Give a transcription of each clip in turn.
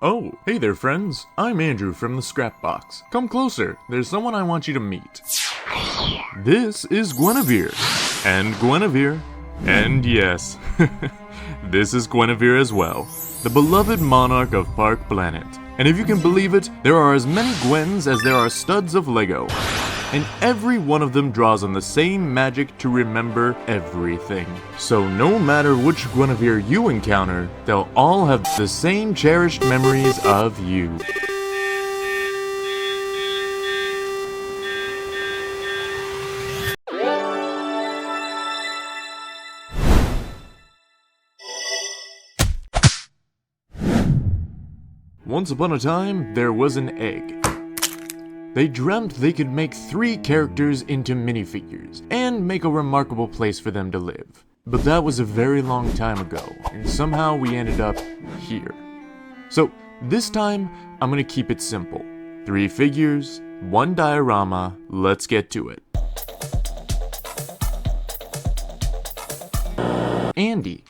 Oh, hey there friends, I'm Andrew from the Scrapbox. Come closer, there's someone I want you to meet. This is Guinevere, and yes, this is Guinevere as well, the beloved monarch of Park Planet. And if you can believe it, there are as many Gwens as there are studs of Lego. And every one of them draws on the same magic to remember everything. So no matter which Guinevere you encounter, they'll all have the same cherished memories of you. Once upon a time, there was an egg. They dreamt they could make 3 characters into minifigures, and make a remarkable place for them to live. But that was a very long time ago, and somehow we ended up here. So, this time, I'm gonna keep it simple. 3 figures, 1 diorama, let's get to it. Andy.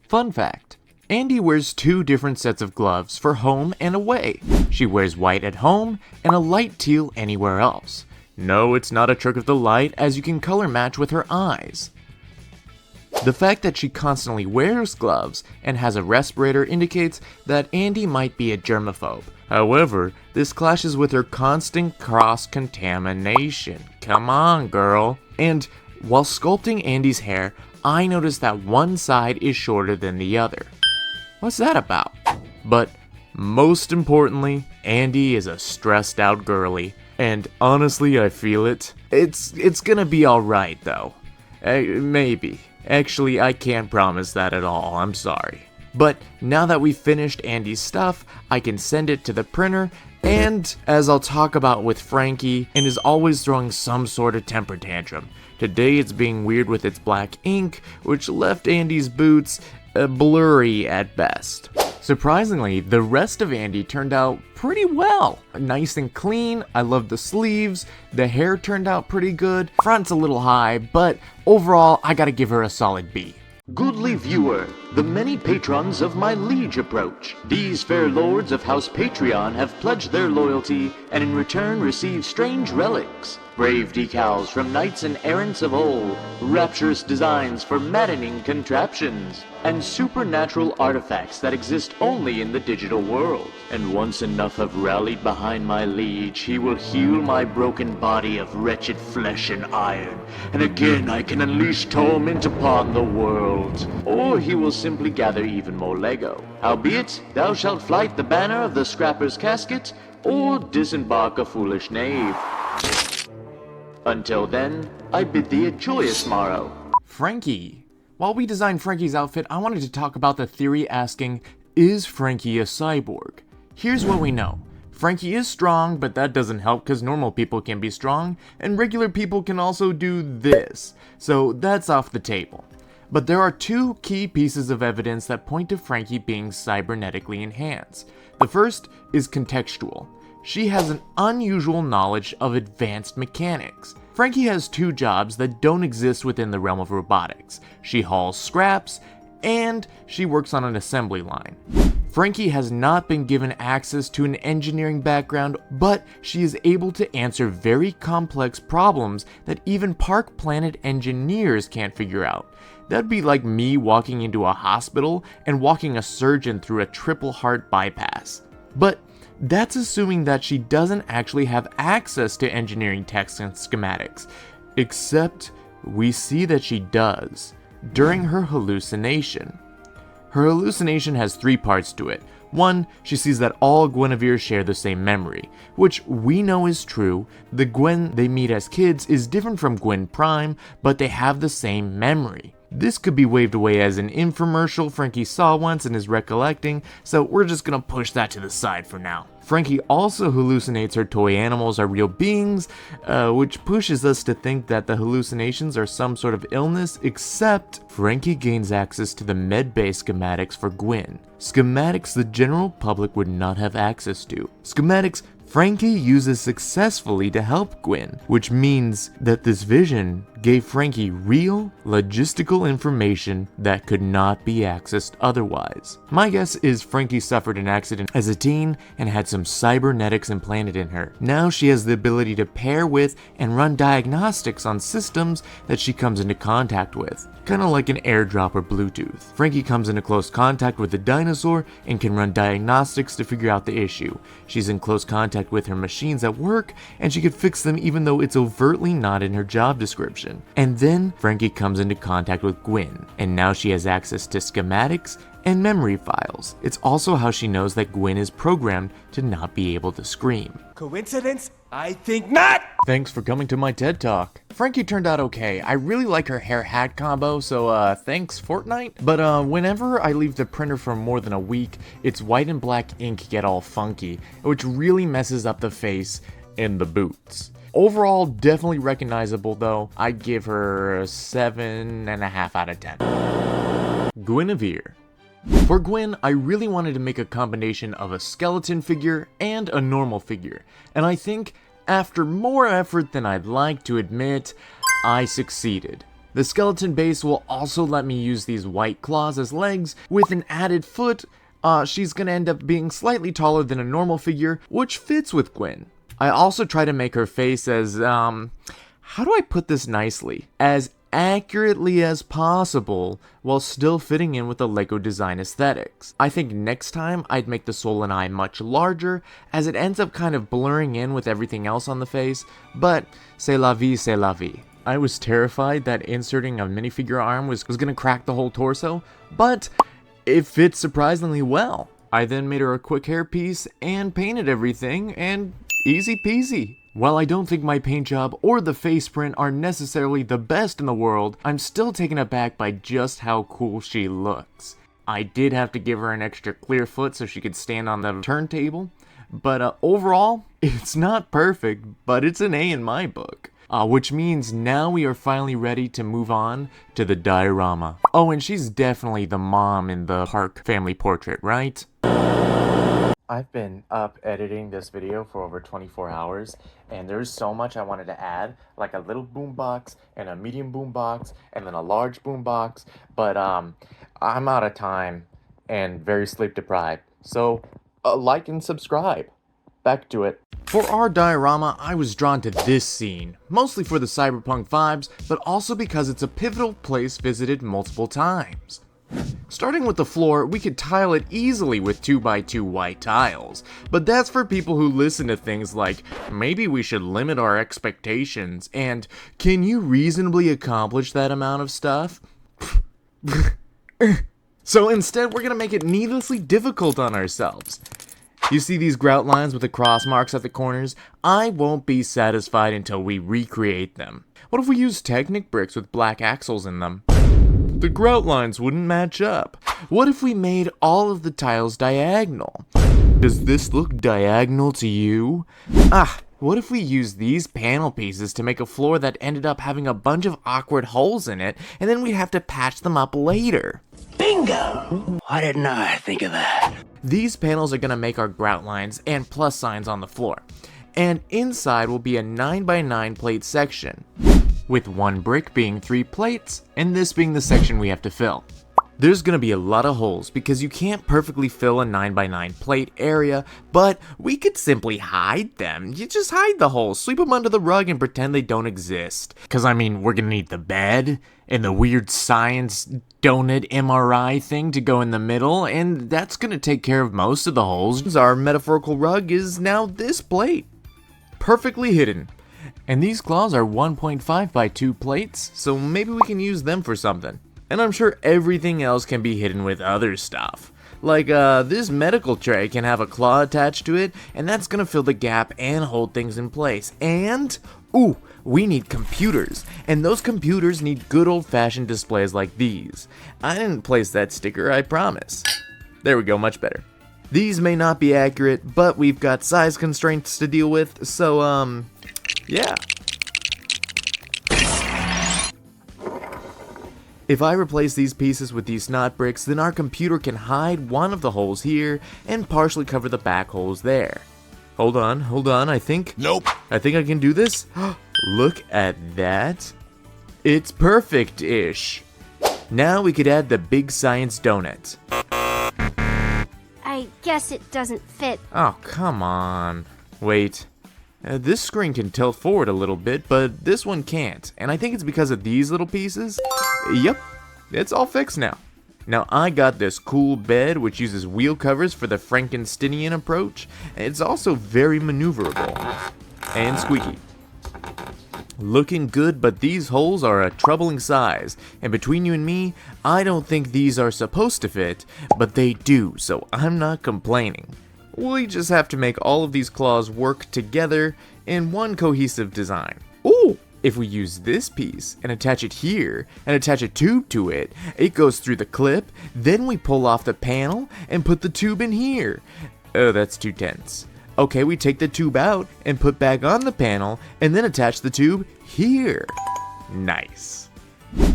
Fun fact. Andy wears 2 different sets of gloves for home and away. She wears white at home and a light teal anywhere else. No, it's not a trick of the light, as you can color match with her eyes. The fact that she constantly wears gloves and has a respirator indicates that Andy might be a germaphobe. However, this clashes with her constant cross-contamination. Come on, girl. And while sculpting Andy's hair, I noticed that one side is shorter than the other. What's that about? But most importantly, Andy is a stressed out girly, and honestly I feel it. It's gonna be alright though. Maybe. Actually, I can't promise that at all, I'm sorry. But now that we've finished Andy's stuff, I can send it to the printer, and as I'll talk about with Frankie, and is always throwing some sort of temper tantrum. Today it's being weird with its black ink, which left Andy's boots blurry at best. Surprisingly, the rest of Andy turned out pretty well. Nice and clean, I love the sleeves, the hair turned out pretty good, front's a little high, but overall I gotta give her a solid B. Goodly viewer, the many patrons of my liege approach. These fair lords of House Patreon have pledged their loyalty and in return receive strange relics. Brave decals from knights and errants of old, rapturous designs for maddening contraptions, and supernatural artifacts that exist only in the digital world. And once enough have rallied behind my liege, he will heal my broken body of wretched flesh and iron, and again I can unleash torment upon the world. Or he will simply gather even more Lego. Howbeit, thou shalt flight the banner of the scrapper's casket, or disembark a foolish knave. Until then, I bid thee a joyous morrow. Frankie. While we designed Frankie's outfit, I wanted to talk about the theory asking, is Frankie a cyborg? Here's what we know. Frankie is strong, but that doesn't help because normal people can be strong, and regular people can also do this. So that's off the table. But there are 2 key pieces of evidence that point to Frankie being cybernetically enhanced. The first is contextual. She has an unusual knowledge of advanced mechanics. Frankie has 2 jobs that don't exist within the realm of robotics. She hauls scraps, and she works on an assembly line. Frankie has not been given access to an engineering background, but she is able to answer very complex problems that even Park Planet engineers can't figure out. That'd be like me walking into a hospital and walking a surgeon through a triple heart bypass. But that's assuming that she doesn't actually have access to engineering text and schematics, except we see that she does during her hallucination. Her hallucination has 3 parts to it. 1, she sees that all Guinevere share the same memory, which we know is true. The Gwen they meet as kids is different from Gwen Prime, but they have the same memory. This could be waved away as an infomercial Frankie saw once and is recollecting, so we're just gonna push that to the side for now. Frankie also hallucinates her toy animals are real beings, which pushes us to think that the hallucinations are some sort of illness, except Frankie gains access to the med-bay schematics for Gwen. Schematics the general public would not have access to. Schematics Frankie uses successfully to help Gwen, which means that this vision gave Frankie real, logistical information that could not be accessed otherwise. My guess is Frankie suffered an accident as a teen and had some cybernetics implanted in her. Now she has the ability to pair with and run diagnostics on systems that she comes into contact with. Kinda like an airdrop or Bluetooth. Frankie comes into close contact with the dinosaur and can run diagnostics to figure out the issue. She's in close contact with her machines at work, and she could fix them even though it's overtly not in her job description. And then Frankie comes into contact with Gwen, and now she has access to schematics and memory files. It's also how she knows that Gwen is programmed to not be able to scream. Coincidence? I think not! Thanks for coming to my TED Talk. Frankie turned out okay. I really like her hair hat combo, so thanks Fortnite. But whenever I leave the printer for more than a week, its white and black ink get all funky, which really messes up the face and the boots. Overall, definitely recognizable though. I'd give her a 7.5 out of 10. Guinevere. For Gwen, I really wanted to make a combination of a skeleton figure and a normal figure, and I think, after more effort than I'd like to admit, I succeeded. The skeleton base will also let me use these white claws as legs. With an added foot, she's gonna end up being slightly taller than a normal figure, which fits with Gwen. I also try to make her face as, how do I put this nicely? As accurately as possible while still fitting in with the Lego design aesthetics. I think next time I'd make the soul and eye much larger, as it ends up kind of blurring in with everything else on the face, but c'est la vie, c'est la vie. I was terrified that inserting a minifigure arm was gonna crack the whole torso, but it fits surprisingly well. I then made her a quick hairpiece and painted everything, and easy peasy. While I don't think my paint job or the face print are necessarily the best in the world, I'm still taken aback by just how cool she looks. I did have to give her an extra clear foot so she could stand on the turntable, but overall, it's not perfect, but it's an A in my book. Which means now we are finally ready to move on to the diorama. Oh, and she's definitely the mom in the Park family portrait, right? I've been up editing this video for over 24 hours, and there's so much I wanted to add, like a little boombox, and a medium boombox, and then a large boombox, but I'm out of time, and very sleep deprived, so like and subscribe. Back to it. For our diorama, I was drawn to this scene, mostly for the cyberpunk vibes, but also because it's a pivotal place visited multiple times. Starting with the floor, we could tile it easily with 2x2 white tiles, but that's for people who listen to things like, maybe we should limit our expectations, and can you reasonably accomplish that amount of stuff? So instead, we're gonna make it needlessly difficult on ourselves. You see these grout lines with the cross marks at the corners? I won't be satisfied until we recreate them. What if we use Technic bricks with black axles in them? The grout lines wouldn't match up. What if we made all of the tiles diagonal? Does this look diagonal to you? What if we used these panel pieces to make a floor that ended up having a bunch of awkward holes in it, and then we'd have to patch them up later? Bingo! Why didn't I think of that? These panels are gonna make our grout lines and plus signs on the floor. And inside will be a 9x9 plate section, with one brick being 3 plates, and this being the section we have to fill. There's gonna be a lot of holes because you can't perfectly fill a 9x9 plate area, but we could simply hide them. You just hide the holes, sweep them under the rug and pretend they don't exist. Cause I mean, we're gonna need the bed, and the weird science donut MRI thing to go in the middle, and that's gonna take care of most of the holes. Our metaphorical rug is now this plate, perfectly hidden. And these claws are 1.5x2 plates, so maybe we can use them for something. And I'm sure everything else can be hidden with other stuff. Like, this medical tray can have a claw attached to it, and that's gonna fill the gap and hold things in place. And, ooh, we need computers. And those computers need good old-fashioned displays like these. I didn't place that sticker, I promise. There we go, much better. These may not be accurate, but we've got size constraints to deal with, so, yeah. If I replace these pieces with these snot bricks, then our computer can hide one of the holes here and partially cover the back holes there. Hold on, I think... Nope. I think I can do this. Look at that. It's perfect-ish. Now we could add the big science donut. I guess it doesn't fit. Oh, come on. Wait. This screen can tilt forward a little bit, but this one can't. And I think it's because of these little pieces. Yep, it's all fixed now. Now I got this cool bed which uses wheel covers for the Frankensteinian approach. And it's also very maneuverable. And squeaky. Looking good, but these holes are a troubling size. And between you and me, I don't think these are supposed to fit, but they do, so I'm not complaining. We just have to make all of these claws work together in one cohesive design. Ooh! If we use this piece and attach it here and attach a tube to it, it goes through the clip, then we pull off the panel and put the tube in here. Oh, that's too tense. Okay, we take the tube out and put back on the panel and then attach the tube here. Nice.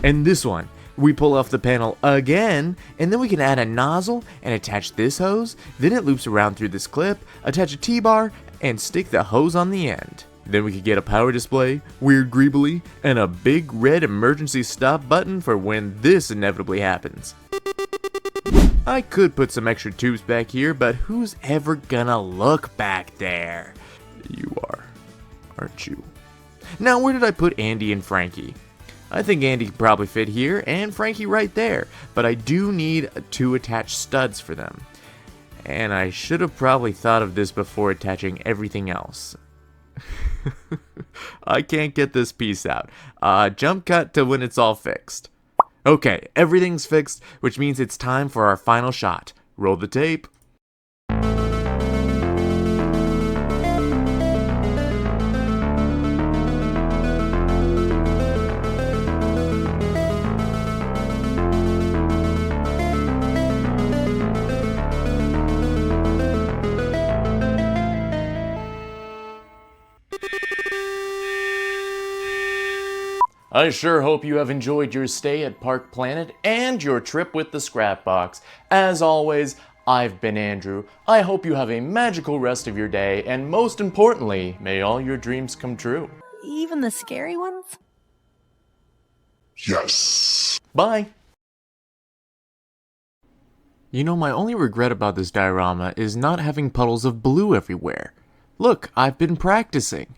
And this one, we pull off the panel again, and then we can add a nozzle and attach this hose, then it loops around through this clip, attach a T-bar, and stick the hose on the end. Then we could get a power display, weird greebly, and a big red emergency stop button for when this inevitably happens. I could put some extra tubes back here, but who's ever gonna look back there? You are, aren't you? Now where did I put Andy and Frankie? I think Andy could probably fit here, and Frankie right there, but I do need 2 attached studs for them. And I should have probably thought of this before attaching everything else. I can't get this piece out. Jump cut to when it's all fixed. Okay, everything's fixed, which means it's time for our final shot. Roll the tape. I sure hope you have enjoyed your stay at Park Planet and your trip with the Scrap Box. As always, I've been Andrew. I hope you have a magical rest of your day, and most importantly, may all your dreams come true. Even the scary ones? Yes. Bye! You know, my only regret about this diorama is not having puddles of blue everywhere. Look, I've been practicing.